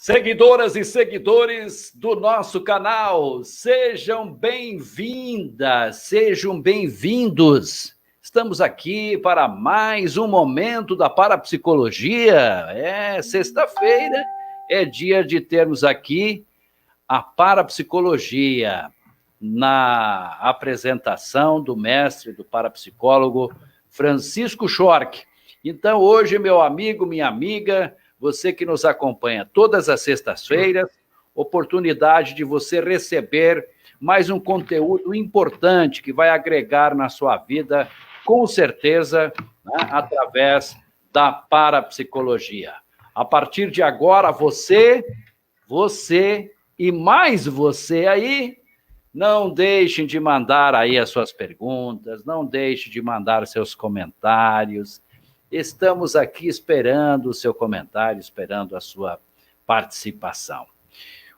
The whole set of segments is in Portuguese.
Seguidoras e seguidores do nosso canal, sejam bem-vindas, sejam bem-vindos. Estamos aqui para mais um momento da parapsicologia. Sexta-feira é dia de termos aqui a parapsicologia na apresentação do mestre, do parapsicólogo Francisco Schork. Então, hoje, meu amigo, minha amiga, você que nos acompanha todas as sextas-feiras, oportunidade de você receber mais um conteúdo importante que vai agregar na sua vida, com certeza, né, através da parapsicologia. A partir de agora, você e mais você aí, não deixem de mandar aí as suas perguntas, não deixem de mandar seus comentários. Estamos aqui esperando o seu comentário, esperando a sua participação.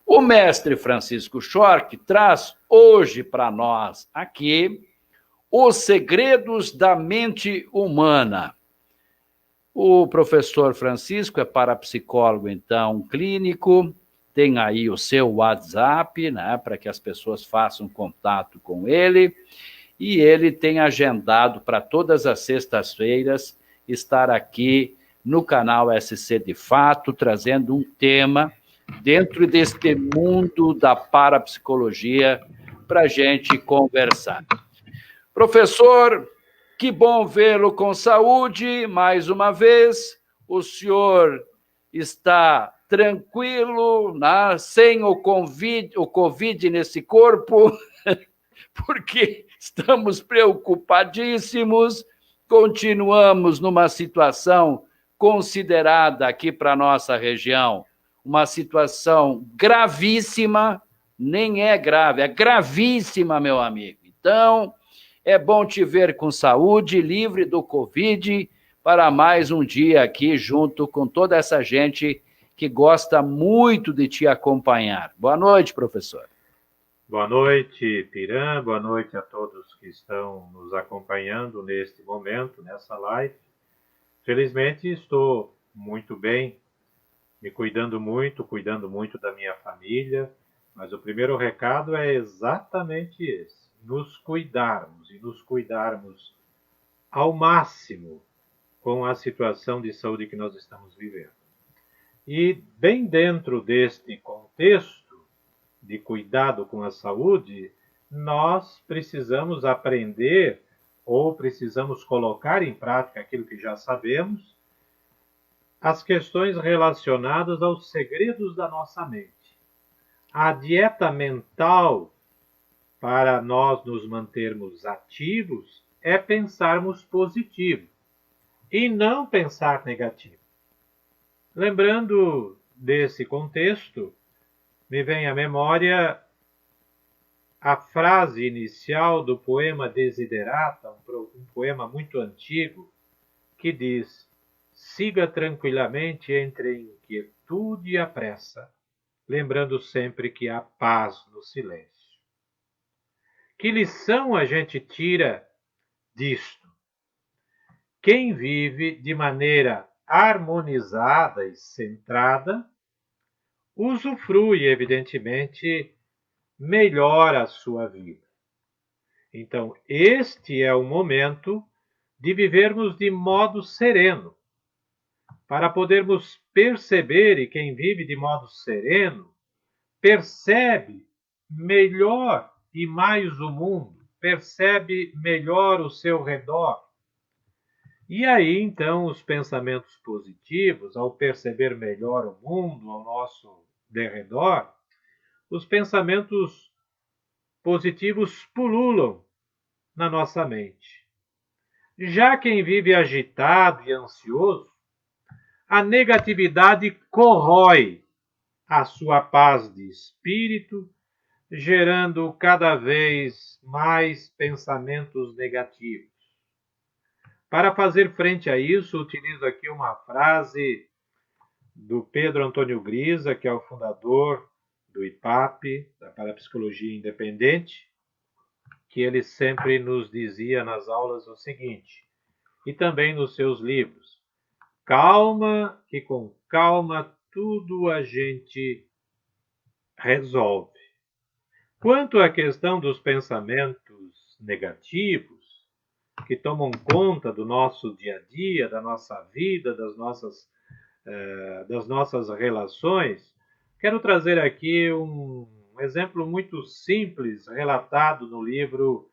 O mestre Francisco Schork traz hoje para nós aqui os segredos da mente humana. O professor Francisco é parapsicólogo, então, clínico, tem aí o seu WhatsApp, né, para que as pessoas façam contato com ele, e ele tem agendado para todas as sextas-feiras estar aqui no canal SC de Fato, trazendo um tema dentro deste mundo da parapsicologia para a gente conversar. Professor, que bom vê-lo com saúde, mais uma vez. O senhor está tranquilo, né? Sem o COVID nesse corpo, porque estamos preocupadíssimos. Continuamos numa situação considerada aqui para a nossa região, uma situação gravíssima, nem é grave, é gravíssima, meu amigo. Então, é bom te ver com saúde, livre do Covid, para mais um dia aqui junto com toda essa gente que gosta muito de te acompanhar. Boa noite, professor. Boa noite, Piran. Boa noite a todos que estão nos acompanhando neste momento, nessa live. Felizmente estou muito bem, me cuidando muito da minha família, mas o primeiro recado é exatamente esse: nos cuidarmos e nos cuidarmos ao máximo com a situação de saúde que nós estamos vivendo. E bem dentro deste contexto de cuidado com a saúde, nós precisamos aprender ou precisamos colocar em prática aquilo que já sabemos, as questões relacionadas aos segredos da nossa mente. A dieta mental, para nós nos mantermos ativos, é pensarmos positivo e não pensar negativo. Lembrando desse contexto, me vem à memória a frase inicial do poema Desiderata, um poema muito antigo, que diz: siga tranquilamente entre a inquietude e a pressa, lembrando sempre que há paz no silêncio. Que lição a gente tira disto? Quem vive de maneira harmonizada e centrada, usufrui, evidentemente, melhor a sua vida. Então, este é o momento de vivermos de modo sereno, para podermos perceber, e quem vive de modo sereno, percebe melhor e mais o mundo, percebe melhor o seu redor. E aí, então, os pensamentos positivos, ao perceber melhor o mundo ao nosso derredor, os pensamentos positivos pululam na nossa mente. Já quem vive agitado e ansioso, a negatividade corrói a sua paz de espírito, gerando cada vez mais pensamentos negativos. Para fazer frente a isso, utilizo aqui uma frase do Pedro Antônio Grisa, que é o fundador do IPAP, da Parapsicologia Independente, que ele sempre nos dizia nas aulas o seguinte, e também nos seus livros: calma, que com calma tudo a gente resolve. Quanto à questão dos pensamentos negativos, que tomam conta do nosso dia a dia, da nossa vida, das nossas relações, quero trazer aqui um exemplo muito simples, relatado no livro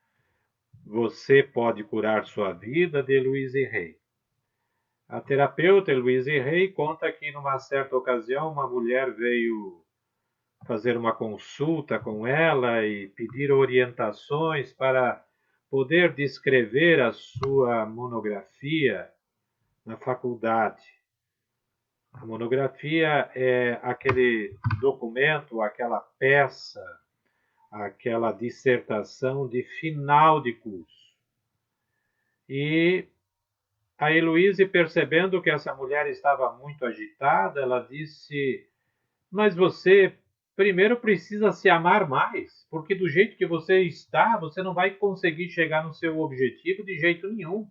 Você Pode Curar Sua Vida, de Louise Hay. A terapeuta Louise Hay conta que, numa certa ocasião, uma mulher veio fazer uma consulta com ela e pedir orientações para poder descrever a sua monografia na faculdade. A monografia é aquele documento, aquela peça, aquela dissertação de final de curso. E a Heloíse, percebendo que essa mulher estava muito agitada, ela disse: mas você primeiro precisa se amar mais, porque do jeito que você está, você não vai conseguir chegar no seu objetivo de jeito nenhum.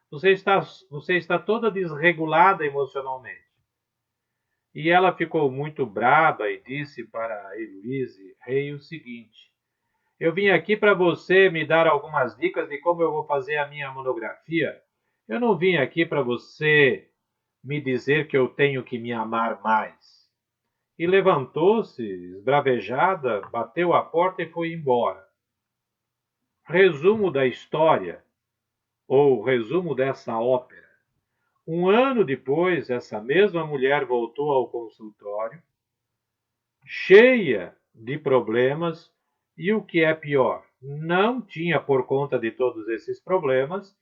Você está toda desregulada emocionalmente. E ela ficou muito braba e disse para a Heloíse Hay o seguinte: eu vim aqui para você me dar algumas dicas de como eu vou fazer a minha monografia. Eu não vim aqui para você me dizer que eu tenho que me amar mais. E levantou-se, esbravejada, bateu a porta e foi embora. Resumo da história, ou resumo dessa ópera. Um ano depois, essa mesma mulher voltou ao consultório, cheia de problemas, e o que é pior, não tinha, por conta de todos esses problemas,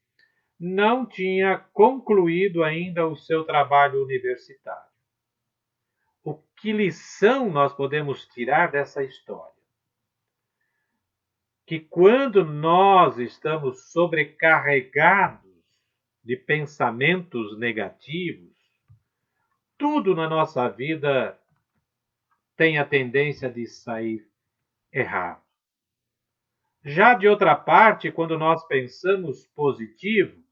não tinha concluído ainda o seu trabalho universitário. Que lição nós podemos tirar dessa história? Que quando nós estamos sobrecarregados de pensamentos negativos, tudo na nossa vida tem a tendência de sair errado. Já de outra parte, quando nós pensamos positivo,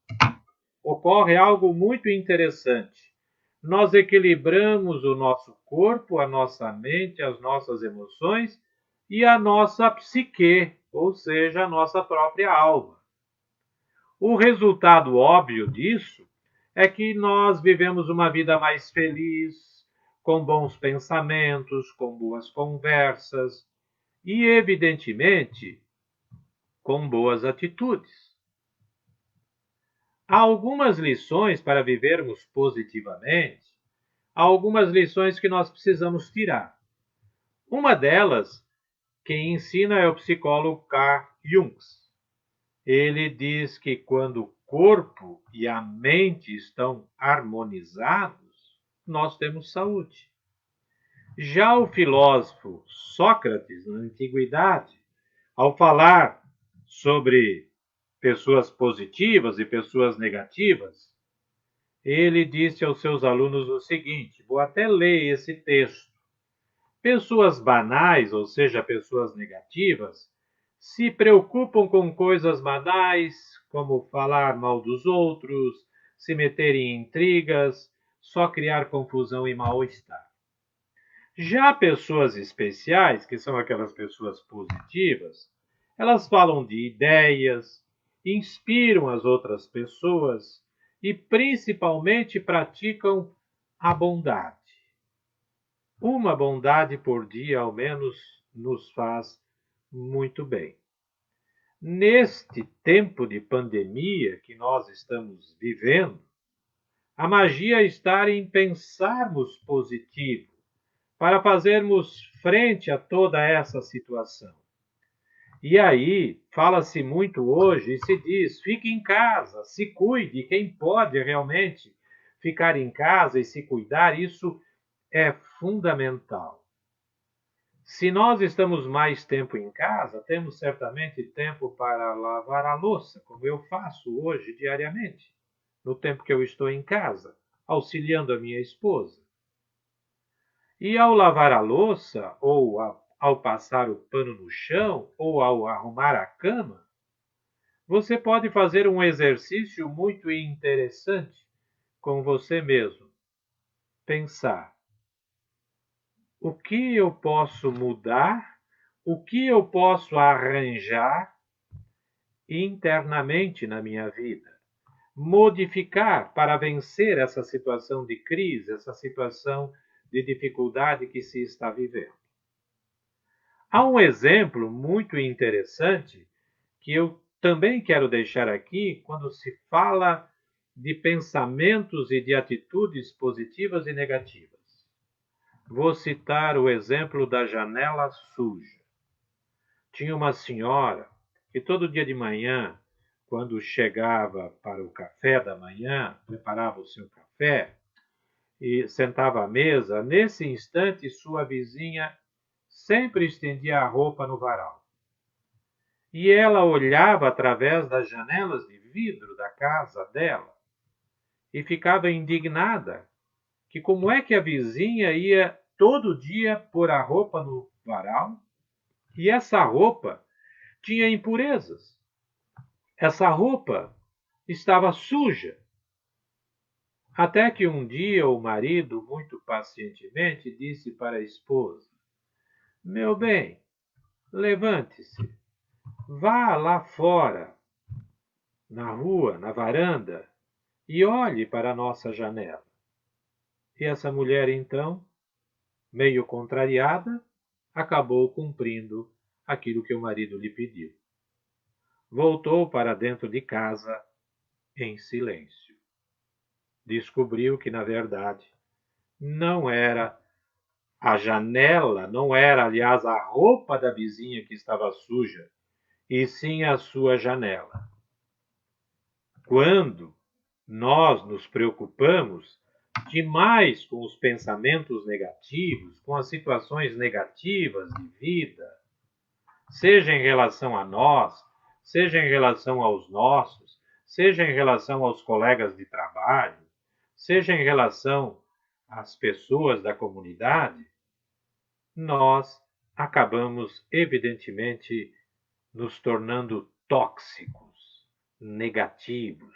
ocorre algo muito interessante. Nós equilibramos o nosso corpo, a nossa mente, as nossas emoções e a nossa psique, ou seja, a nossa própria alma. O resultado óbvio disso é que nós vivemos uma vida mais feliz, com bons pensamentos, com boas conversas e, evidentemente, com boas atitudes. Há algumas lições para vivermos positivamente, há algumas lições que nós precisamos tirar. Uma delas, quem ensina é o psicólogo Carl Jung. Ele diz que quando o corpo e a mente estão harmonizados, nós temos saúde. Já o filósofo Sócrates, na antiguidade, ao falar sobre pessoas positivas e pessoas negativas, ele disse aos seus alunos o seguinte, vou até ler esse texto. Pessoas banais, ou seja, pessoas negativas, se preocupam com coisas banais, como falar mal dos outros, se meterem em intrigas, só criar confusão e mal-estar. Já pessoas especiais, que são aquelas pessoas positivas, elas falam de ideias, inspiram as outras pessoas e principalmente praticam a bondade. Uma bondade por dia, ao menos, nos faz muito bem. Neste tempo de pandemia que nós estamos vivendo, a magia está em pensarmos positivo para fazermos frente a toda essa situação. E aí, fala-se muito hoje e se diz, fique em casa, se cuide. Quem pode realmente ficar em casa e se cuidar, isso é fundamental. Se nós estamos mais tempo em casa, temos certamente tempo para lavar a louça, como eu faço hoje diariamente, no tempo que eu estou em casa, auxiliando a minha esposa. E ao lavar a louça, ou ao passar o pano no chão, ou ao arrumar a cama, você pode fazer um exercício muito interessante com você mesmo. Pensar: o que eu posso mudar, o que eu posso arranjar internamente na minha vida, modificar para vencer essa situação de crise, essa situação de dificuldade que se está vivendo. Há um exemplo muito interessante que eu também quero deixar aqui quando se fala de pensamentos e de atitudes positivas e negativas. Vou citar o exemplo da janela suja. Tinha uma senhora que todo dia de manhã, quando chegava para o café da manhã, preparava o seu café e sentava à mesa, nesse instante sua vizinha sempre estendia a roupa no varal. E ela olhava através das janelas de vidro da casa dela e ficava indignada que como é que a vizinha ia todo dia pôr a roupa no varal e essa roupa tinha impurezas. Essa roupa estava suja. Até que um dia o marido, muito pacientemente, disse para a esposa: Meu bem, levante-se, vá lá fora, na rua, na varanda, e olhe para a nossa janela. E essa mulher, então, meio contrariada, acabou cumprindo aquilo que o marido lhe pediu. Voltou para dentro de casa em silêncio. Descobriu que, na verdade, não era a janela, não era, aliás, a roupa da vizinha que estava suja, e sim a sua janela. Quando nós nos preocupamos demais com os pensamentos negativos, com as situações negativas de vida, seja em relação a nós, seja em relação aos nossos, seja em relação aos colegas de trabalho, seja em relação às pessoas da comunidade, nós acabamos, evidentemente, nos tornando tóxicos, negativos,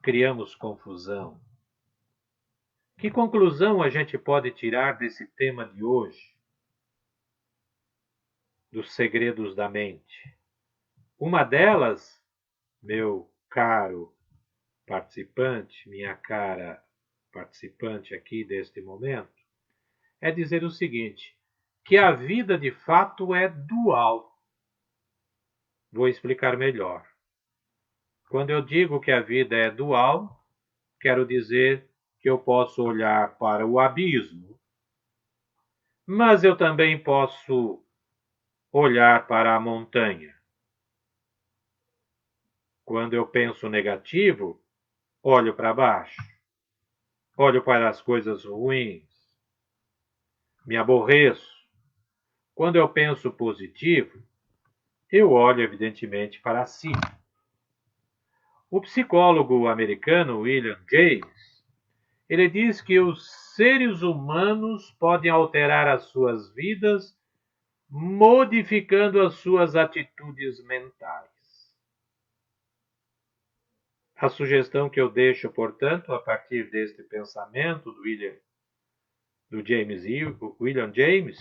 criamos confusão. Que conclusão a gente pode tirar desse tema de hoje? Dos segredos da mente. Uma delas, meu caro participante, minha cara participante aqui deste momento, é dizer o seguinte, que a vida de fato é dual. Vou explicar melhor. Quando eu digo que a vida é dual, quero dizer que eu posso olhar para o abismo, mas eu também posso olhar para a montanha. Quando eu penso negativo, olho para baixo, olho para as coisas ruins, me aborreço. Quando eu penso positivo, eu olho evidentemente para cima. O psicólogo americano William James, ele diz que os seres humanos podem alterar as suas vidas modificando as suas atitudes mentais. A sugestão que eu deixo, portanto, a partir deste pensamento do William James,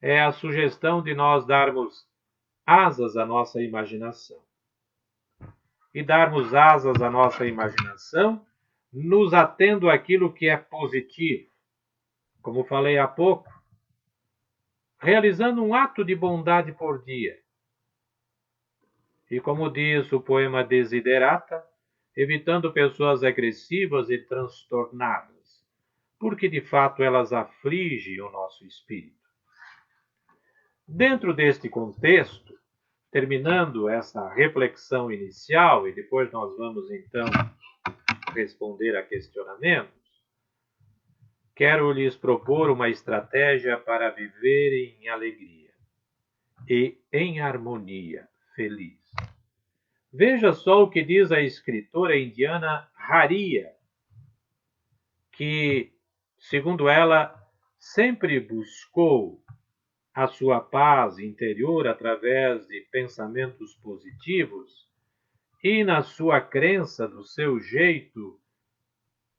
é a sugestão de nós darmos asas à nossa imaginação. E darmos asas à nossa imaginação, nos atendo àquilo que é positivo. Como falei há pouco, realizando um ato de bondade por dia. E como diz o poema Desiderata, evitando pessoas agressivas e transtornadas, porque de fato elas afligem o nosso espírito. Dentro deste contexto, terminando essa reflexão inicial, e depois nós vamos então responder a questionamentos, quero lhes propor uma estratégia para viver em alegria e em harmonia, feliz. Veja só o que diz a escritora indiana Haria, que, segundo ela, sempre buscou a sua paz interior através de pensamentos positivos e, na sua crença, do seu jeito,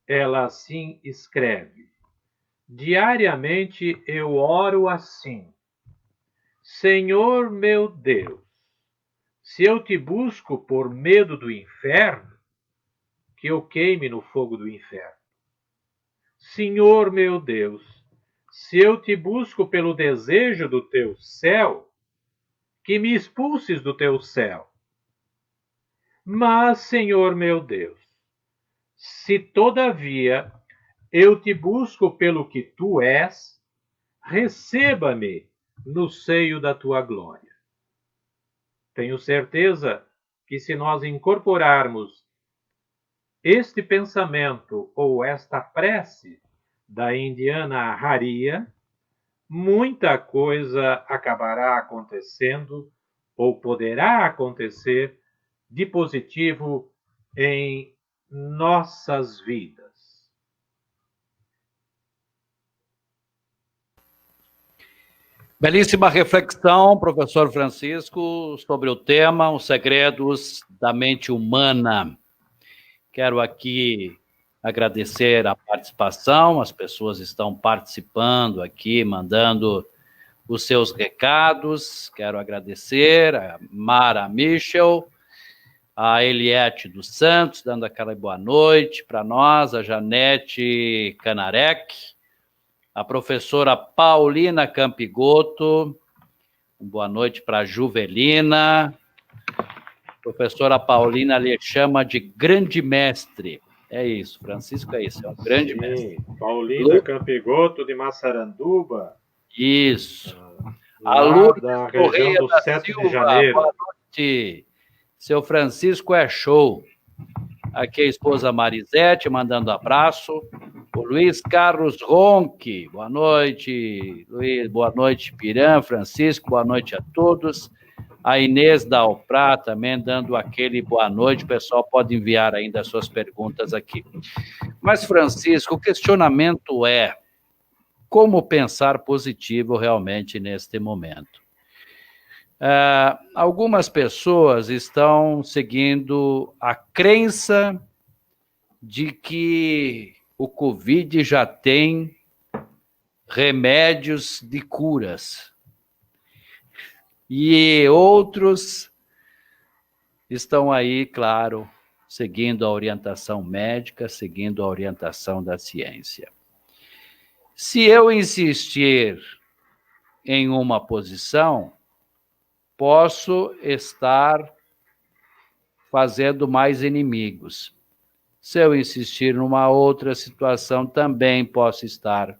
ela assim escreve: Diariamente eu oro assim: Senhor meu Deus, se eu te busco por medo do inferno, que eu queime no fogo do inferno. Senhor meu Deus, se eu te busco pelo desejo do teu céu, que me expulses do teu céu. Mas, Senhor meu Deus, se todavia eu te busco pelo que tu és, receba-me no seio da tua glória. Tenho certeza que se nós incorporarmos este pensamento ou esta prece da indiana Haria, muita coisa acabará acontecendo ou poderá acontecer de positivo em nossas vidas. Belíssima reflexão, professor Francisco, sobre o tema Os Segredos da Mente Humana. Quero aqui agradecer a participação, as pessoas estão participando aqui, mandando os seus recados. Quero agradecer a Mara Michel, a Eliette dos Santos, dando aquela boa noite para nós, a Janete Canarec, a professora Paulina Campigoto, boa noite para a Juvelina. A professora Paulina lhe chama de grande mestre. É isso, Francisco é isso, é um grande mestre. Paulina Campigoto de Massaranduba. Isso. A Lourdes da região do 7 de janeiro. Boa noite. Seu Francisco é show. Aqui a esposa Marisete mandando abraço. O Luiz Carlos Ronque, boa noite, Luiz, boa noite, Piran, Francisco, boa noite a todos. A Inês Dalprá também dando aquele boa noite, o pessoal pode enviar ainda as suas perguntas aqui. Mas, Francisco, o questionamento é como pensar positivo realmente neste momento. Algumas pessoas estão seguindo a crença de que o Covid já tem remédios de curas. E outros estão aí, claro, seguindo a orientação médica, seguindo a orientação da ciência. Se eu insistir em uma posição, posso estar fazendo mais inimigos. Se eu insistir numa outra situação, também posso estar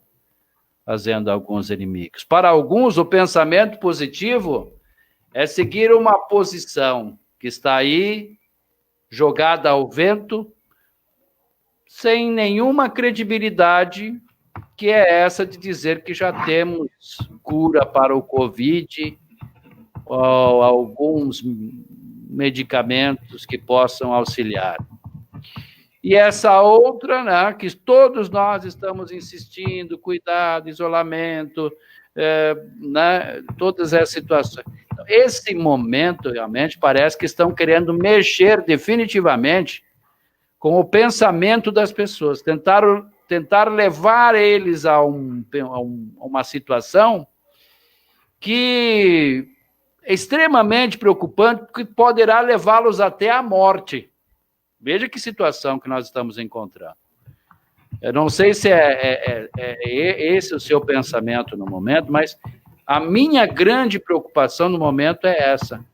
fazendo alguns inimigos. Para alguns, o pensamento positivo é seguir uma posição que está aí, jogada ao vento, sem nenhuma credibilidade, que é essa de dizer que já temos cura para o Covid, ou alguns medicamentos que possam auxiliar. E essa outra, né, que todos nós estamos insistindo, cuidado, isolamento, né, todas essas situações. Então, esse momento, realmente, parece que estão querendo mexer definitivamente com o pensamento das pessoas, tentar levar eles a uma situação que é extremamente preocupante, porque poderá levá-los até à morte. Veja que situação que nós estamos encontrando. Eu não sei se é esse o seu pensamento no momento, mas a minha grande preocupação no momento é essa.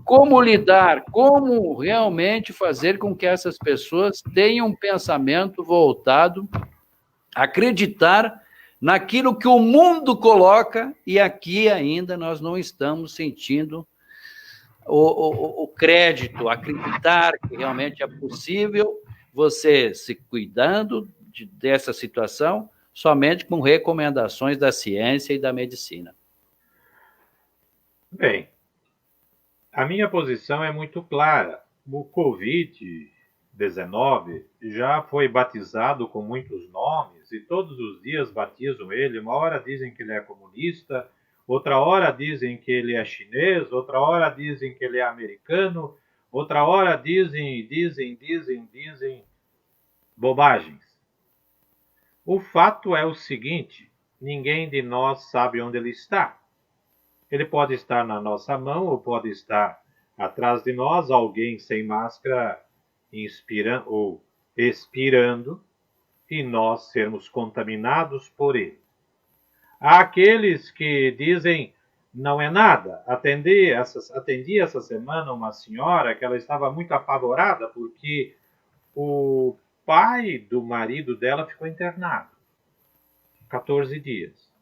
Como lidar, como realmente fazer com que essas pessoas tenham um pensamento voltado a acreditar naquilo que o mundo coloca, e aqui ainda nós não estamos sentindo o crédito, acreditar que realmente é possível você se cuidando dessa situação somente com recomendações da ciência e da medicina. Bem, a minha posição é muito clara. O Covid-19 já foi batizado com muitos nomes e todos os dias batizam ele. Uma hora dizem que ele é comunista, outra hora dizem que ele é chinês, outra hora dizem que ele é americano, outra hora dizem bobagens. O fato é o seguinte: ninguém de nós sabe onde ele está. Ele pode estar na nossa mão ou pode estar atrás de nós, alguém sem máscara inspirando ou expirando, e nós sermos contaminados por ele. Há aqueles que dizem, não é nada. Atendi essa semana uma senhora que ela estava muito apavorada porque o pai do marido dela ficou internado 14 dias.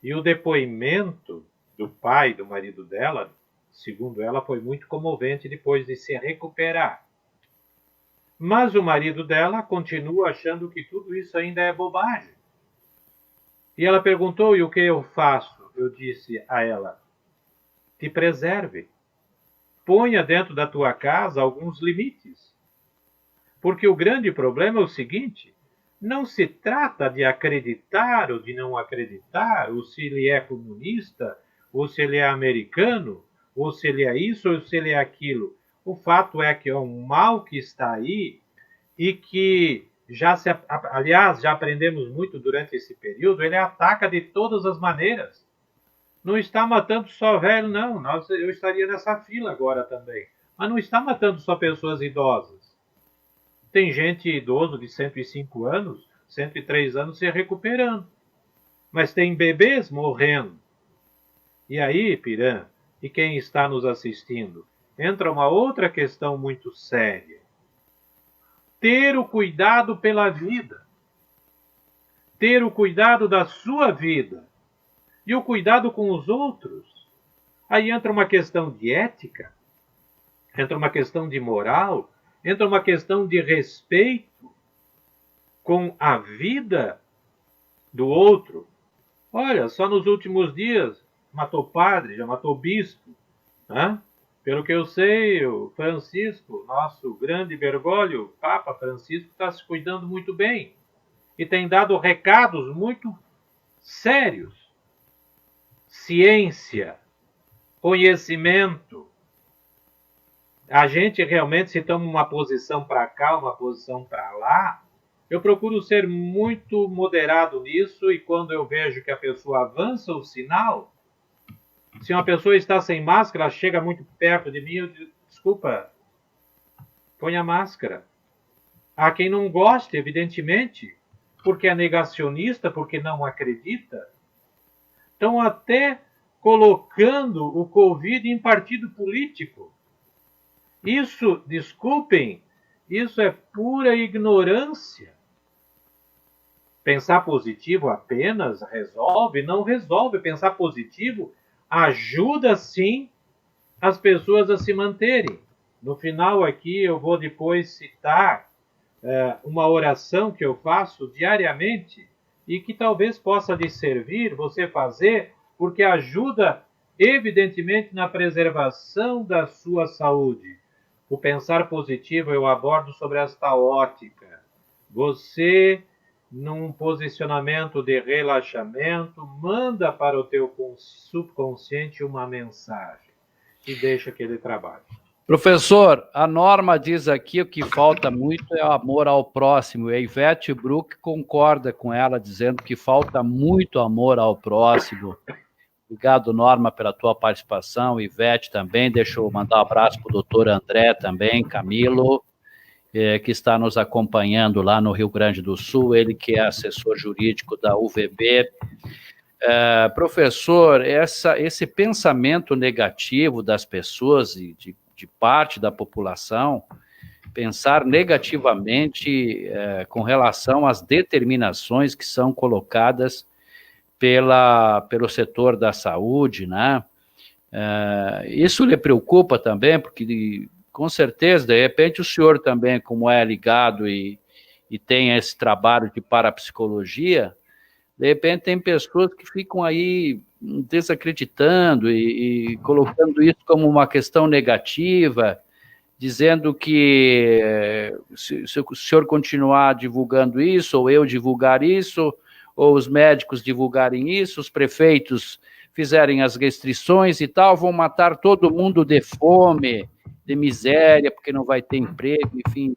E o depoimento do pai do marido dela, segundo ela, foi muito comovente depois de se recuperar. Mas o marido dela continua achando que tudo isso ainda é bobagem. E ela perguntou, e o que eu faço? Eu disse a ela, te preserve. Ponha dentro da tua casa alguns limites. Porque o grande problema é o seguinte, não se trata de acreditar ou de não acreditar, ou se ele é comunista, ou se ele é americano, ou se ele é isso, ou se ele é aquilo. O fato é que é um mal que está aí e que, aliás, já aprendemos muito durante esse período, ele ataca de todas as maneiras. Não está matando só velho, não. Eu estaria nessa fila agora também. Mas não está matando só pessoas idosas. Tem gente idoso de 105 anos, 103 anos se recuperando. Mas tem bebês morrendo. E aí, Piran, e quem está nos assistindo, entra uma outra questão muito séria. Ter o cuidado pela vida. Ter o cuidado da sua vida. E o cuidado com os outros. Aí entra uma questão de ética, entra uma questão de moral, entra uma questão de respeito com a vida do outro. Olha, só nos últimos dias matou padre, já matou bispo. Né? Pelo que eu sei, o Francisco, nosso grande Bergoglio, Papa Francisco, está se cuidando muito bem e tem dado recados muito sérios. Ciência, conhecimento. A gente realmente se toma uma posição para cá, uma posição para lá. Eu procuro ser muito moderado nisso e quando eu vejo que a pessoa avança o sinal, se uma pessoa está sem máscara, ela chega muito perto de mim, eu digo, desculpa, põe a máscara. Há quem não goste, evidentemente, porque é negacionista, porque não acredita. Estão até colocando o Covid em partido político. Isso, desculpem, isso é pura ignorância. Pensar positivo apenas resolve? Não resolve. Pensar positivo ajuda, sim, as pessoas a se manterem. No final aqui eu vou depois citar uma oração que eu faço diariamente e que talvez possa lhe servir você fazer, porque ajuda, evidentemente, na preservação da sua saúde. O pensar positivo eu abordo sobre esta ótica. Você, num posicionamento de relaxamento, manda para o teu subconsciente uma mensagem e deixa que ele trabalhe. Professor, a Norma diz aqui o que falta muito é o amor ao próximo. E a Ivete Brook concorda com ela, dizendo que falta muito amor ao próximo. Obrigado, Norma, pela tua participação. Ivete também. Deixa eu mandar um abraço para o doutor André também, Camilo, que está nos acompanhando lá no Rio Grande do Sul, ele que é assessor jurídico da UVB. Professor, esse pensamento negativo das pessoas e de parte da população, pensar negativamente com relação às determinações que são colocadas pelo setor da saúde, né? Isso lhe preocupa também, porque com certeza, de repente, o senhor também, como é ligado e tem esse trabalho de parapsicologia, de repente tem pessoas que ficam aí desacreditando e colocando isso como uma questão negativa, dizendo que se o senhor continuar divulgando isso, ou eu divulgar isso, ou os médicos divulgarem isso, os prefeitos fizerem as restrições e tal, vão matar todo mundo de fome, de miséria, porque não vai ter emprego, enfim.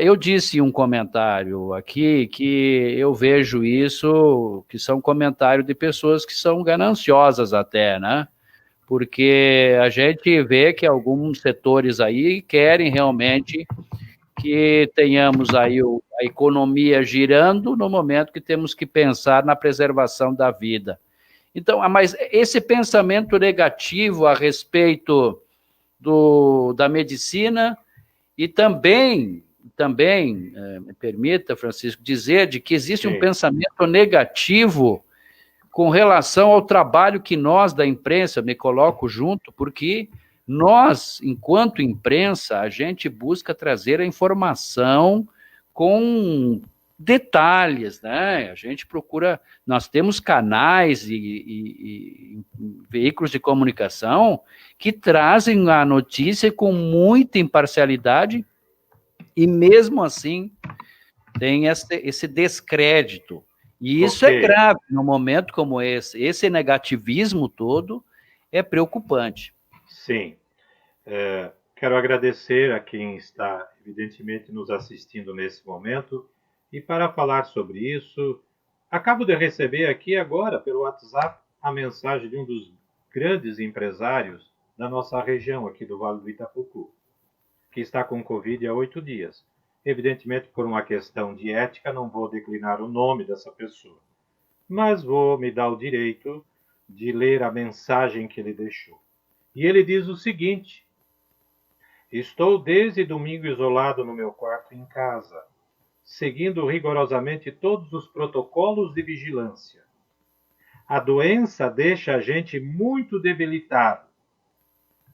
Eu disse em um comentário aqui que eu vejo isso, que são comentários de pessoas que são gananciosas até, né? Porque a gente vê que alguns setores aí querem realmente que tenhamos aí a economia girando no momento que temos que pensar na preservação da vida. Então, mas esse pensamento negativo a respeito da medicina e também, me permita, Francisco, dizer de que existe um pensamento negativo com relação ao trabalho que nós da imprensa, me coloco junto, porque nós, enquanto imprensa, a gente busca trazer a informação com detalhes, né? A gente procura, nós temos canais e veículos de comunicação que trazem a notícia com muita imparcialidade e mesmo assim tem esse descrédito. E isso é grave num momento como esse. Esse negativismo todo é preocupante. Sim. Quero agradecer a quem está, evidentemente, nos assistindo nesse momento. E para falar sobre isso, acabo de receber aqui agora, pelo WhatsApp, a mensagem de um dos grandes empresários da nossa região, aqui do Vale do Itapucu, que está com Covid há 8 dias. Evidentemente, por uma questão de ética, não vou declinar o nome dessa pessoa, mas vou me dar o direito de ler a mensagem que ele deixou. E ele diz o seguinte: estou desde domingo isolado no meu quarto em casa, seguindo rigorosamente todos os protocolos de vigilância. A doença deixa a gente muito debilitado.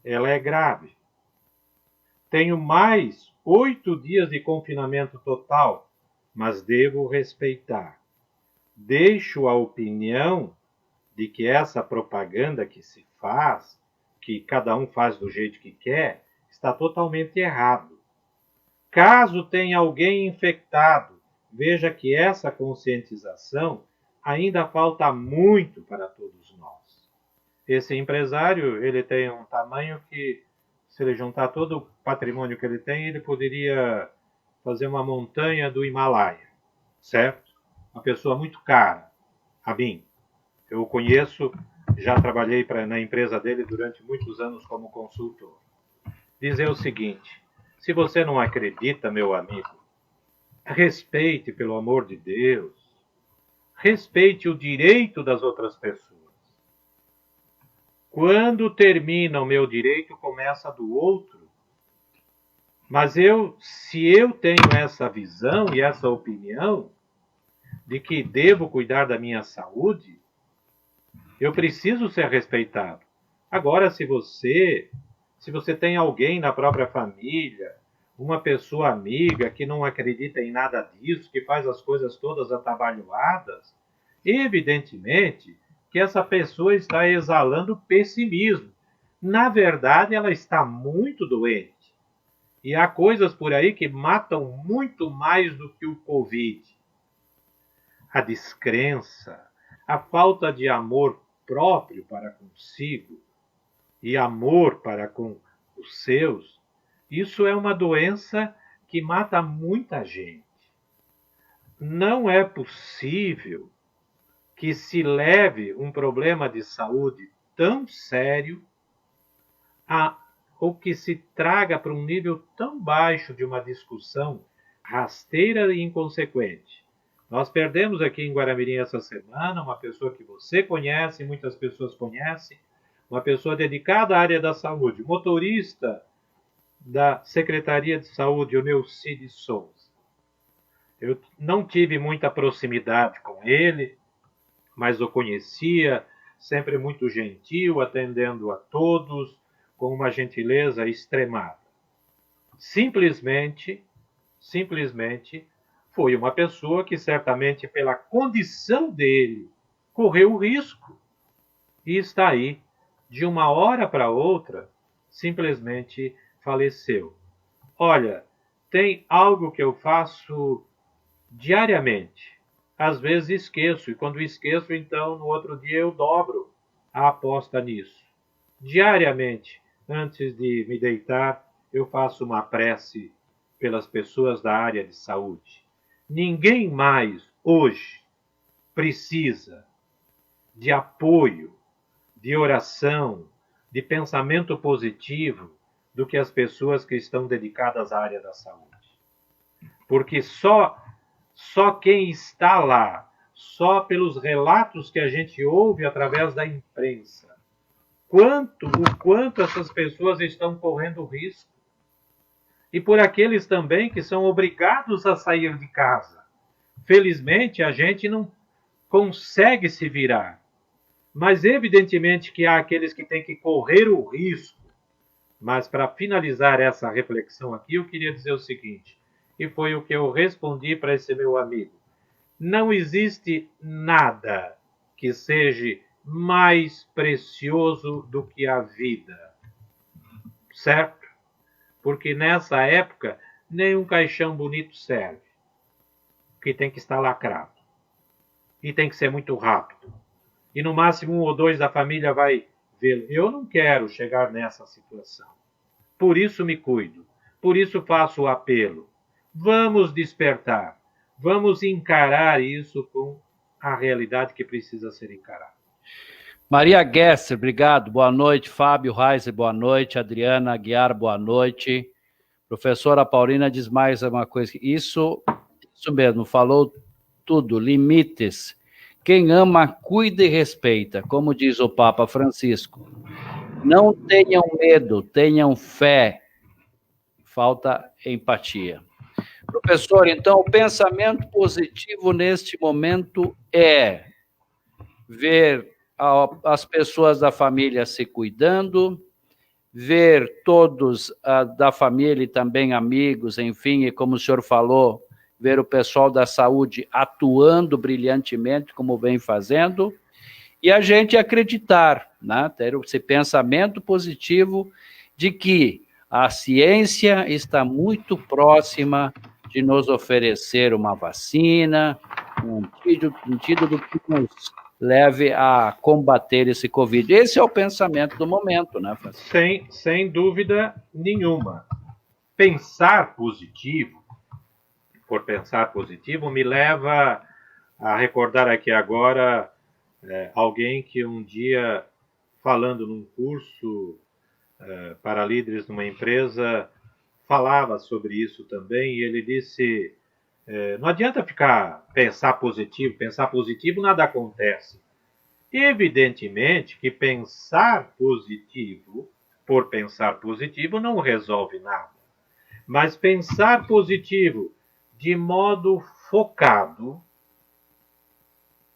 Ela é grave. Tenho mais 8 dias de confinamento total, mas devo respeitar. Deixo a opinião de que essa propaganda que se faz, que cada um faz do jeito que quer, está totalmente errado. Caso tenha alguém infectado, veja que essa conscientização ainda falta muito para todos nós. Esse empresário, ele tem um tamanho que, se ele juntar todo o patrimônio que ele tem, ele poderia fazer uma montanha do Himalaia, certo? Uma pessoa muito cara, Rabin. Eu o conheço, já trabalhei na empresa dele durante muitos anos como consultor. Dizer o seguinte: se você não acredita, meu amigo, respeite, pelo amor de Deus, respeite o direito das outras pessoas. Quando termina o meu direito, começa do outro. Mas se eu tenho essa visão e essa opinião de que devo cuidar da minha saúde, eu preciso ser respeitado. Agora, se você tem alguém na própria família, uma pessoa amiga que não acredita em nada disso, que faz as coisas todas atabalhoadas, evidentemente que essa pessoa está exalando pessimismo. Na verdade, ela está muito doente. E há coisas por aí que matam muito mais do que o Covid. A descrença, a falta de amor próprio para consigo e amor para com os seus, isso é uma doença que mata muita gente. Não é possível que se leve um problema de saúde tão sério ou que se traga para um nível tão baixo de uma discussão rasteira e inconsequente. Nós perdemos aqui em Guaramirim essa semana uma pessoa que você conhece, muitas pessoas conhecem, uma pessoa dedicada à área da saúde, motorista da Secretaria de Saúde, o Neucide Souza. Eu não tive muita proximidade com ele, mas o conhecia, sempre muito gentil, atendendo a todos, com uma gentileza extremada. Simplesmente, foi uma pessoa que certamente pela condição dele correu o risco e está aí, de uma hora para outra, simplesmente faleceu. Olha, tem algo que eu faço diariamente. Às vezes esqueço, e quando esqueço, então, no outro dia eu dobro a aposta nisso. Diariamente, antes de me deitar, eu faço uma prece pelas pessoas da área de saúde. Ninguém mais hoje precisa de apoio, de oração, de pensamento positivo do que as pessoas que estão dedicadas à área da saúde. Porque só quem está lá, só pelos relatos que a gente ouve através da imprensa, o quanto essas pessoas estão correndo risco. E por aqueles também que são obrigados a sair de casa. Felizmente, a gente não consegue se virar. Mas evidentemente que há aqueles que têm que correr o risco. Mas para finalizar essa reflexão aqui, eu queria dizer o seguinte, e foi o que eu respondi para esse meu amigo. Não existe nada que seja mais precioso do que a vida. Certo? Porque nessa época, nem um caixão bonito serve. Que tem que estar lacrado. E tem que ser muito rápido. E no máximo 1 ou 2 da família vai vê-lo. Eu não quero chegar nessa situação. Por isso me cuido. Por isso faço o apelo. Vamos despertar. Vamos encarar isso com a realidade que precisa ser encarada. Maria Gesser, obrigado. Boa noite. Fábio Reiser, boa noite. Adriana Aguiar, boa noite. Professora Paulina diz mais uma coisa. Isso mesmo, falou tudo. Limites. Quem ama, cuida e respeita, como diz o Papa Francisco. Não tenham medo, tenham fé. Falta empatia. Professor, então, o pensamento positivo neste momento é ver as pessoas da família se cuidando, ver todos da família e também amigos, enfim, e como o senhor falou, ver o pessoal da saúde atuando brilhantemente, como vem fazendo, e a gente acreditar, né? Ter esse pensamento positivo de que a ciência está muito próxima de nos oferecer uma vacina, um antídoto que nos leve a combater esse Covid. Esse é o pensamento do momento, né, Francisco? Sem dúvida nenhuma. Pensar positivo, por pensar positivo, me leva a recordar aqui agora alguém que um dia, falando num curso para líderes numa empresa, falava sobre isso também, e ele disse, não adianta pensar positivo nada acontece. Evidentemente que pensar positivo, por pensar positivo, não resolve nada. Mas pensar positivo de modo focado,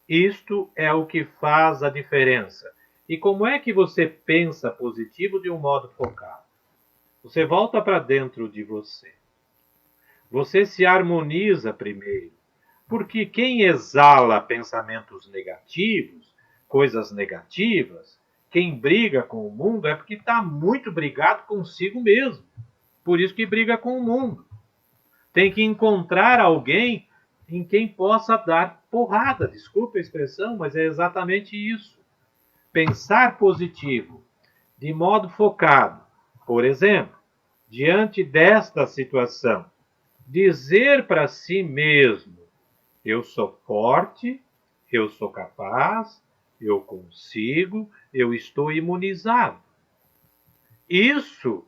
isto é o que faz a diferença. E como é que você pensa positivo de um modo focado? Você volta para dentro de você. Você se harmoniza primeiro. Porque quem exala pensamentos negativos, coisas negativas, quem briga com o mundo é porque está muito brigado consigo mesmo. Por isso que briga com o mundo. Tem que encontrar alguém em quem possa dar porrada. Desculpa a expressão, mas é exatamente isso. Pensar positivo, de modo focado. Por exemplo, diante desta situação, dizer para si mesmo, eu sou forte, eu sou capaz, eu consigo, eu estou imunizado. Isso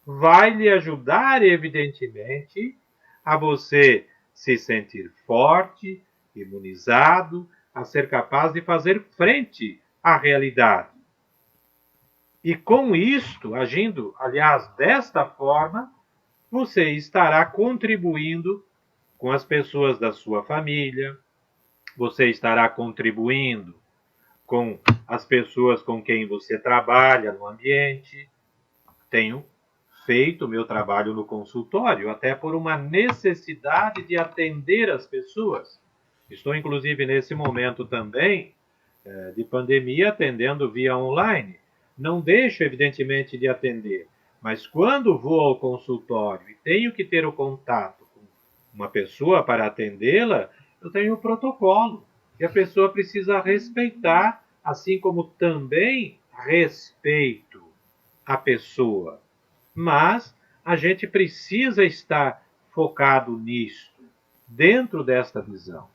vai lhe ajudar, evidentemente, a você se sentir forte, imunizado, a ser capaz de fazer frente à realidade. E com isto, agindo, aliás, desta forma, você estará contribuindo com as pessoas da sua família, você estará contribuindo com as pessoas com quem você trabalha no ambiente. Tenho feito o meu trabalho no consultório, até por uma necessidade de atender as pessoas. Estou, inclusive, nesse momento também de pandemia, atendendo via online. Não deixo, evidentemente, de atender, mas quando vou ao consultório e tenho que ter o contato com uma pessoa para atendê-la, eu tenho um protocolo que a pessoa precisa respeitar, assim como também respeito a pessoa. Mas a gente precisa estar focado nisso, dentro desta visão.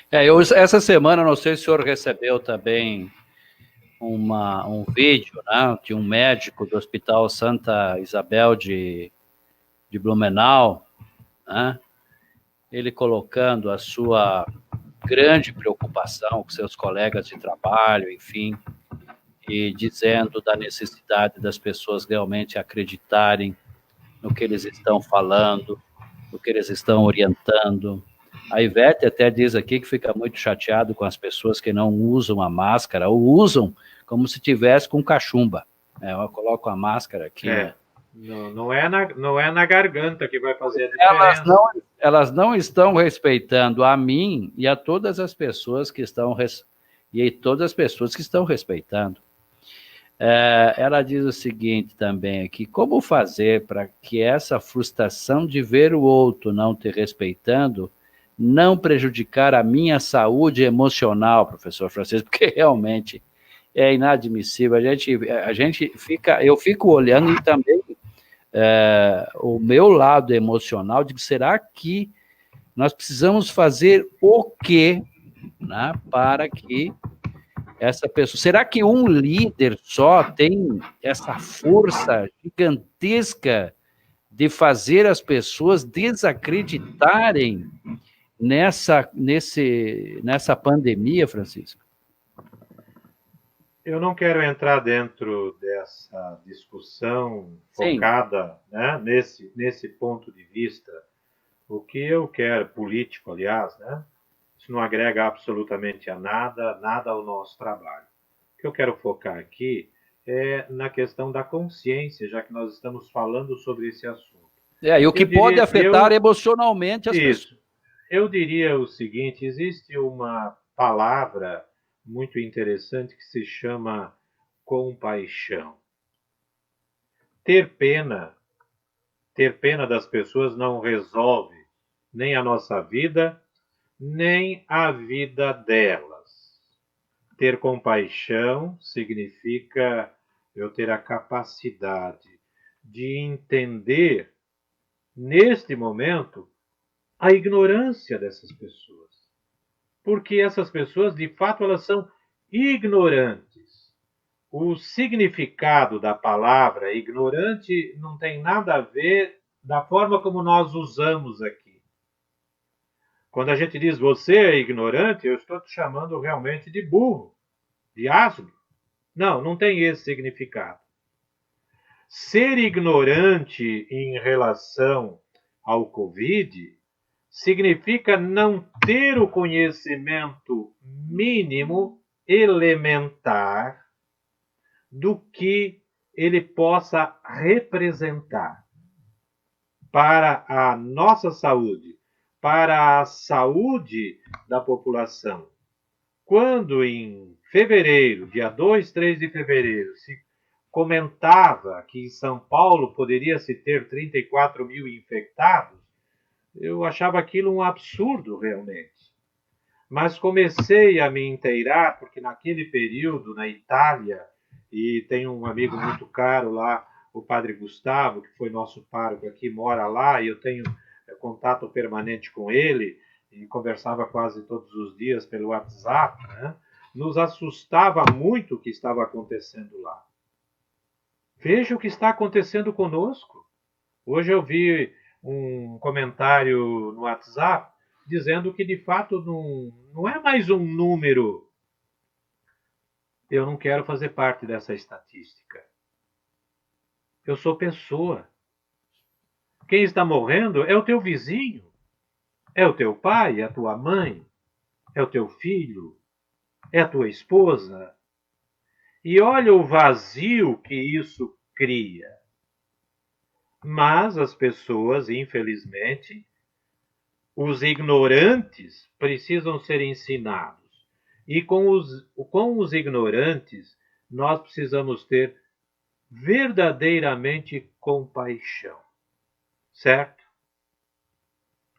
Essa semana, não sei se o senhor recebeu também um vídeo, né, de um médico do Hospital Santa Isabel de Blumenau, né, ele colocando a sua grande preocupação com seus colegas de trabalho, enfim, e dizendo da necessidade das pessoas realmente acreditarem no que eles estão falando, no que eles estão orientando. A Ivete até diz aqui que fica muito chateado com as pessoas que não usam a máscara, ou usam como se tivesse com cachumba. Eu coloco a máscara aqui. Não é na garganta que vai fazer a diferença. Elas não estão respeitando a mim e a todas as pessoas que estão respeitando. Ela diz o seguinte também aqui: como fazer para que essa frustração de ver o outro não te respeitando não prejudicar a minha saúde emocional, professor Francisco? Porque realmente é inadmissível. Eu fico olhando e também o meu lado emocional, digo, será que nós precisamos fazer o quê, né, para que essa pessoa... Será que um líder só tem essa força gigantesca de fazer as pessoas desacreditarem nessa pandemia, Francisco? Eu não quero entrar dentro dessa discussão focada, né, nesse ponto de vista. O que eu quero, político, aliás, né, isso não agrega absolutamente a nada ao nosso trabalho. O que eu quero focar aqui é na questão da consciência, já que nós estamos falando sobre esse assunto. E o que pode afetar emocionalmente as pessoas. Eu diria o seguinte: existe uma palavra muito interessante que se chama compaixão. Ter pena das pessoas não resolve nem a nossa vida, nem a vida delas. Ter compaixão significa eu ter a capacidade de entender, neste momento, a ignorância dessas pessoas. Porque essas pessoas, de fato, elas são ignorantes. O significado da palavra ignorante não tem nada a ver da forma como nós usamos aqui. Quando a gente diz você é ignorante, eu estou te chamando realmente de burro, de asno. Não tem esse significado. Ser ignorante em relação ao Covid significa não ter o conhecimento mínimo, elementar, do que ele possa representar para a nossa saúde, para a saúde da população. Quando em fevereiro, dia 2, 3 de fevereiro, se comentava que em São Paulo poderia se ter 34 mil infectados, eu achava aquilo um absurdo realmente. Mas comecei a me inteirar, porque naquele período, na Itália, e tem um amigo muito caro lá, o padre Gustavo, que foi nosso pároco aqui, mora lá, e eu tenho contato permanente com ele, e conversava quase todos os dias pelo WhatsApp, né? Nos assustava muito o que estava acontecendo lá. Veja o que está acontecendo conosco. Hoje eu vi um comentário no WhatsApp dizendo que de fato não é mais um número. Eu não quero fazer parte dessa estatística. Eu sou pessoa. Quem está morrendo é o teu vizinho, é o teu pai, é a tua mãe, é o teu filho, é a tua esposa. E olha o vazio que isso cria. Mas as pessoas, infelizmente, os ignorantes precisam ser ensinados. E com os ignorantes, nós precisamos ter verdadeiramente compaixão. Certo?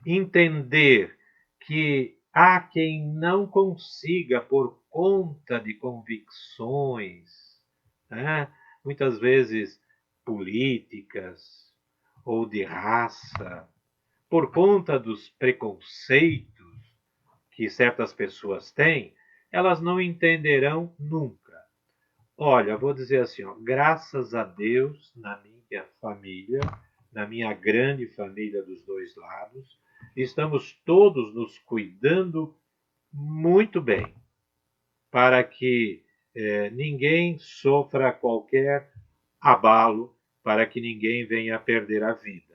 Entender que há quem não consiga, por conta de convicções, né, muitas vezes políticas ou de raça, por conta dos preconceitos que certas pessoas têm, elas não entenderão nunca. Olha, vou dizer assim, ó, graças a Deus, na minha família, na minha grande família dos dois lados, estamos todos nos cuidando muito bem, para que ninguém sofra qualquer abalo, para que ninguém venha a perder a vida.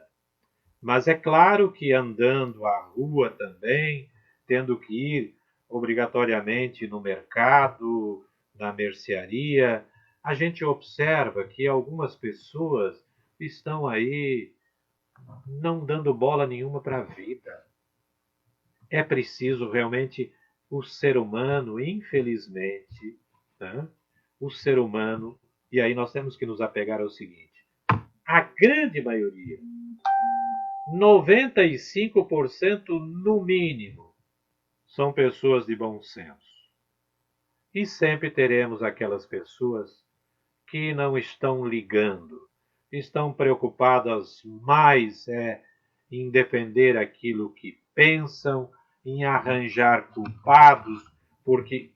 Mas é claro que andando à rua também, tendo que ir obrigatoriamente no mercado, na mercearia, a gente observa que algumas pessoas estão aí não dando bola nenhuma para a vida. É preciso realmente o ser humano, infelizmente, né? O ser humano, e aí nós temos que nos apegar ao seguinte: a grande maioria, 95% no mínimo, são pessoas de bom senso. E sempre teremos aquelas pessoas que não estão ligando, estão preocupadas mais em defender aquilo que pensam, em arranjar culpados, porque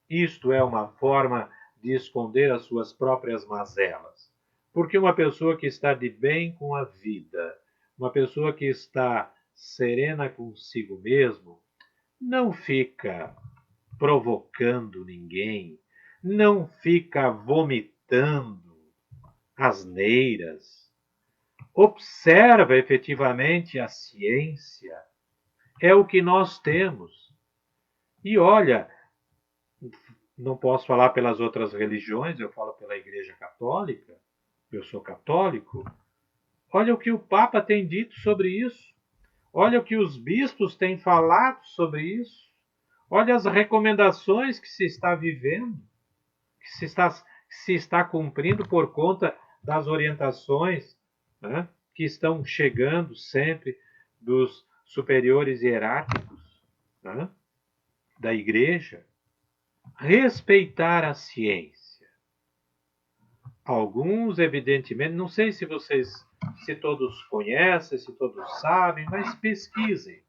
isto é uma forma de esconder as suas próprias mazelas. Porque uma pessoa que está de bem com a vida, uma pessoa que está serena consigo mesmo, não fica provocando ninguém, não fica vomitando asneiras. Observa efetivamente a ciência, é o que nós temos. E olha, não posso falar pelas outras religiões, eu falo pela Igreja Católica, eu sou católico. Olha o que o Papa tem dito sobre isso. Olha o que os bispos têm falado sobre isso. Olha as recomendações que se está vivendo, que se está cumprindo por conta das orientações, né, que estão chegando sempre dos superiores hierárquicos, né, da Igreja. Respeitar a ciência. Alguns, evidentemente, não sei se todos conhecem, se todos sabem, mas pesquisem.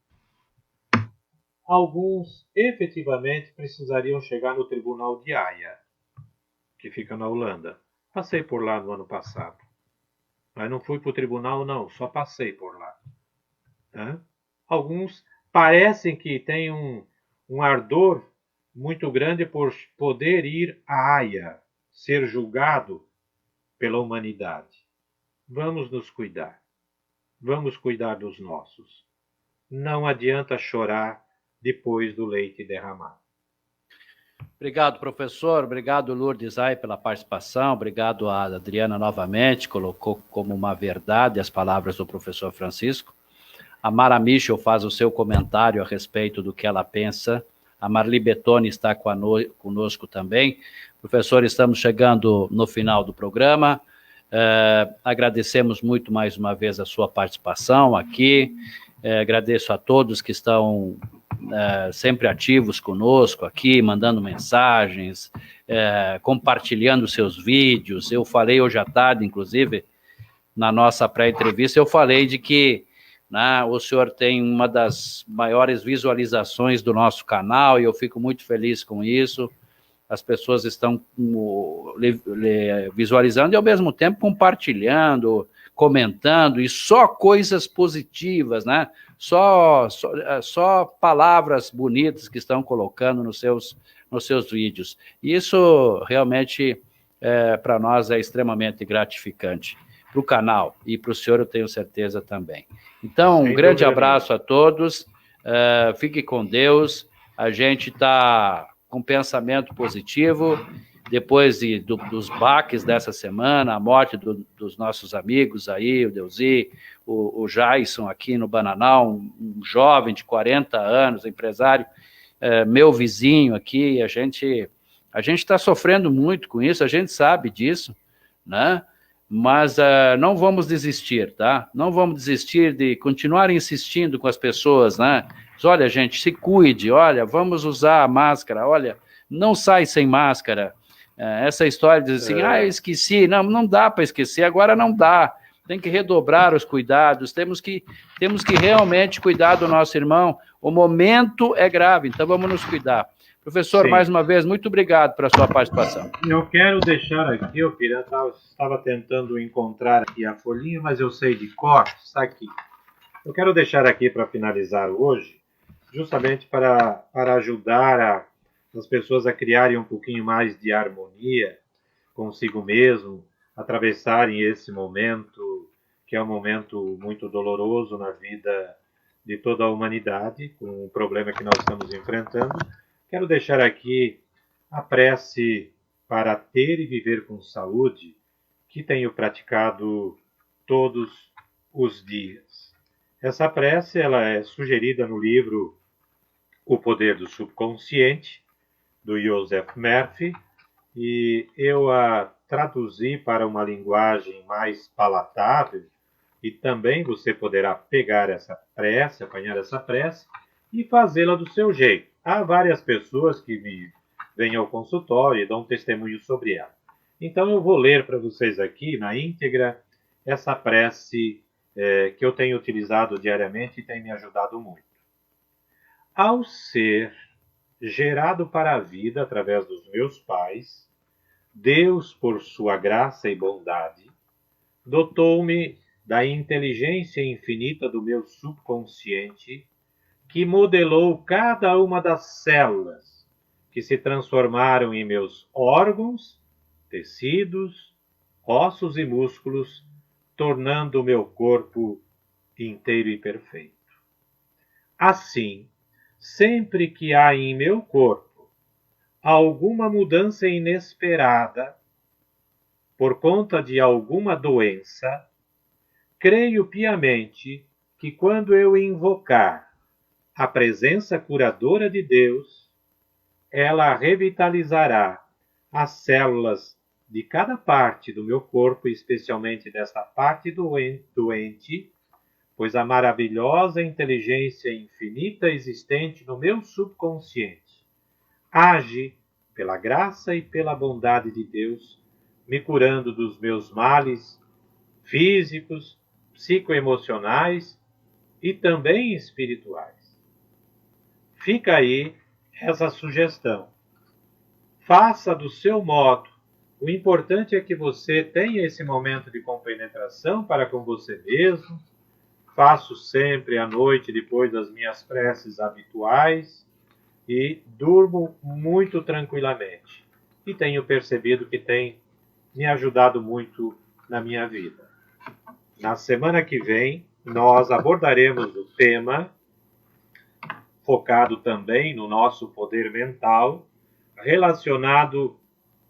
Alguns, efetivamente, precisariam chegar no Tribunal de Haia, que fica na Holanda. Passei por lá no ano passado. Mas não fui para o tribunal, não, só passei por lá. Alguns parecem que têm um ardor muito grande por poder ir à Haia, ser julgado pela humanidade. Vamos nos cuidar. Vamos cuidar dos nossos. Não adianta chorar depois do leite derramado. Obrigado, professor. Obrigado, Lourdes Ai, pela participação. Obrigado a Adriana novamente, colocou como uma verdade as palavras do professor Francisco. A Mara Michel faz o seu comentário a respeito do que ela pensa. A Marli Betoni está conosco também. Professor, estamos chegando no final do programa. Agradecemos muito mais uma vez a sua participação aqui. Agradeço a todos que estão sempre ativos conosco aqui, mandando mensagens, compartilhando seus vídeos. Eu falei hoje à tarde, inclusive, na nossa pré-entrevista, eu falei de que o senhor tem uma das maiores visualizações do nosso canal e eu fico muito feliz com isso. As pessoas estão visualizando e, ao mesmo tempo, compartilhando, comentando, e só coisas positivas, né? Só palavras bonitas que estão colocando nos seus vídeos. Isso, realmente, para nós é extremamente gratificante. Para o canal e para o senhor, eu tenho certeza também. Então, um grande abraço a todos, fique com Deus, a gente está com pensamento positivo, depois dos baques dessa semana, a morte dos nossos amigos aí, o Deusi, o Jason aqui no Bananal, um jovem de 40 anos, empresário, meu vizinho aqui, a gente está sofrendo muito com isso, a gente sabe disso, né? Mas não vamos desistir, tá? Não vamos desistir de continuar insistindo com as pessoas, né? Mas, olha, gente, se cuide, olha, vamos usar a máscara, olha, não sai sem máscara. Essa história de dizer assim, eu esqueci, não dá para esquecer, agora não dá. tem que redobrar os cuidados, temos que realmente cuidar do nosso irmão. O momento é grave, então vamos nos cuidar. Professor, sim, mais uma vez, muito obrigado pela sua participação. Eu quero deixar aqui, eu estava tentando encontrar aqui a folhinha, mas eu sei de cor, está aqui. Eu quero deixar aqui para finalizar hoje, justamente para ajudar as pessoas a criarem um pouquinho mais de harmonia consigo mesmo, atravessarem esse momento, que é um momento muito doloroso na vida de toda a humanidade, com o problema que nós estamos enfrentando. Quero deixar aqui a prece para ter e viver com saúde, que tenho praticado todos os dias. Essa prece ela é sugerida no livro O Poder do Subconsciente, do Joseph Murphy, e eu a traduzi para uma linguagem mais palatável, e também você poderá pegar essa prece, apanhar essa prece e fazê-la do seu jeito. Há várias pessoas que me vêm ao consultório e dão testemunho sobre ela. Então eu vou ler para vocês aqui, na íntegra, essa prece que eu tenho utilizado diariamente e tem me ajudado muito. Ao ser gerado para a vida através dos meus pais, Deus, por sua graça e bondade, dotou-me da inteligência infinita do meu subconsciente, que modelou cada uma das células que se transformaram em meus órgãos, tecidos, ossos e músculos, tornando o meu corpo inteiro e perfeito. Assim, sempre que há em meu corpo alguma mudança inesperada por conta de alguma doença, creio piamente que quando eu invocar a presença curadora de Deus, ela revitalizará as células de cada parte do meu corpo, especialmente desta parte doente, pois a maravilhosa inteligência infinita existente no meu subconsciente age pela graça e pela bondade de Deus, me curando dos meus males físicos, psicoemocionais e também espirituais. Fica aí essa sugestão. Faça do seu modo. O importante é que você tenha esse momento de compenetração para com você mesmo. Faço sempre à noite, depois das minhas preces habituais, e durmo muito tranquilamente. E tenho percebido que tem me ajudado muito na minha vida. Na semana que vem, nós abordaremos o tema, focado também no nosso poder mental, relacionado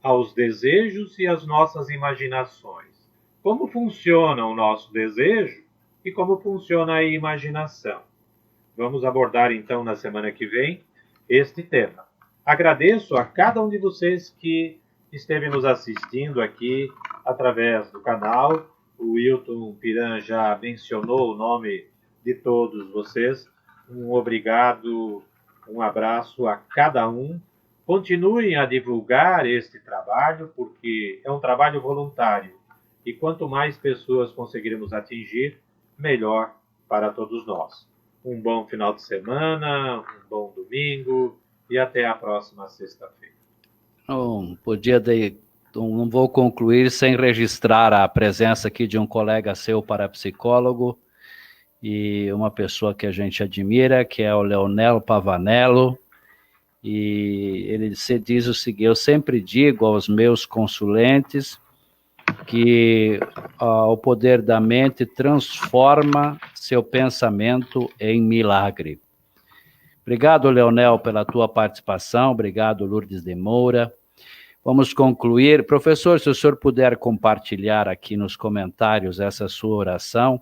aos desejos e às nossas imaginações. Como funciona o nosso desejo e como funciona a imaginação. Vamos abordar então na semana que vem este tema. Agradeço a cada um de vocês que esteve nos assistindo aqui através do canal. O Wilton Piran já mencionou o nome de todos vocês. Um obrigado, um abraço a cada um. Continuem a divulgar este trabalho, porque é um trabalho voluntário. E quanto mais pessoas conseguirmos atingir, melhor para todos nós. Um bom final de semana, um bom domingo e até a próxima sexta-feira. Não vou concluir sem registrar a presença aqui de um colega seu parapsicólogo e uma pessoa que a gente admira, que é o Leonel Pavanello. E ele se diz o seguinte: eu sempre digo aos meus consulentes que o poder da mente transforma seu pensamento em milagre. Obrigado, Leonel, pela tua participação. Obrigado, Lourdes de Moura. Vamos concluir. Professor, se o senhor puder compartilhar aqui nos comentários essa sua oração.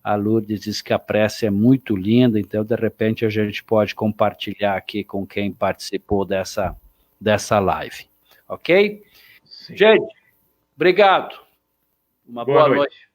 A Lourdes diz que a prece é muito linda, então, de repente, a gente pode compartilhar aqui com quem participou dessa live. Ok? Sim. Gente, obrigado. Uma boa noite.